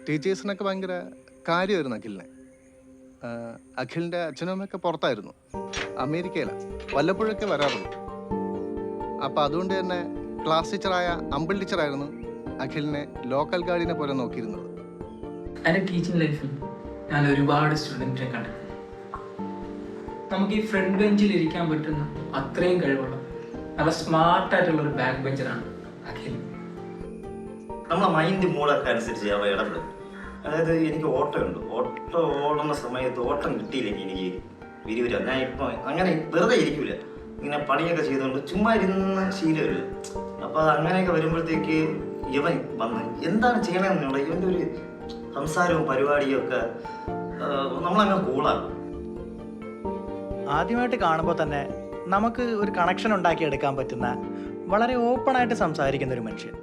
ടീച്ചേഴ്സിനൊക്കെ ഭയങ്കര കാര്യമായിരുന്നു അഖിലിനെ. അഖിലിൻ്റെ അച്ഛനും അമ്മയൊക്കെ പുറത്തായിരുന്നു, അമേരിക്കയിലാണ്. വല്ലപ്പോഴൊക്കെ വരാറുള്ളൂ. അപ്പം അതുകൊണ്ട് തന്നെ ക്ലാസ് ടീച്ചറായ അമ്പിൾ ടീച്ചറായിരുന്നു അഖിലിനെ ലോക്കൽ ഗാർഡിനെ പോലെ നോക്കിയിരുന്നത്. എൻ്റെ ടീച്ചിങ് ലൈഫിൽ ഞാൻ ഒരുപാട് സ്റ്റുഡൻറ്റിനെ കണ്ടിട്ടുണ്ട്. നമുക്ക് ഈ ഫ്രണ്ട് ബെഞ്ചിൽ ഇരിക്കാൻ പറ്റുന്ന അത്രയും കഴിവുള്ള നല്ല സ്മാർട്ടായിട്ടുള്ള ഒരു ബാക്ക് ബെഞ്ചറാണ് അഖിൽ. നമ്മളെ മൈൻഡ് മൂഡൊക്കെ അനുസരിച്ച് അവ ഇടപെടും. അതായത് എനിക്ക് ഓട്ടമുണ്ട്, ഓടുന്ന സമയത്ത് ഓട്ടം കിട്ടിയില്ലെങ്കിൽ എനിക്ക് വിരിവില്ല. ഞാൻ ഇപ്പം അങ്ങനെ വെറുതെ ഇരിക്കില്ല, ഇങ്ങനെ പണിയൊക്കെ ചെയ്തുകൊണ്ട് ചുമ്മാ ഇരുന്ന് ശീലമില്ല. അപ്പോൾ അത് അങ്ങനെയൊക്കെ വരുമ്പോഴത്തേക്ക് ഇവൻ വന്ന് എന്താണ് ചെയ്യണമെന്നുള്ള ഇവൻ്റെ ഒരു സംസാരവും പരിപാടിയും ഒക്കെ നമ്മളങ്ങ് കൂളാകും. ആദ്യമായിട്ട് കാണുമ്പോൾ തന്നെ നമുക്ക് ഒരു കണക്ഷൻ ഉണ്ടാക്കിയെടുക്കാൻ പറ്റുന്ന വളരെ ഓപ്പണായിട്ട് സംസാരിക്കുന്ന ഒരു മനുഷ്യൻ.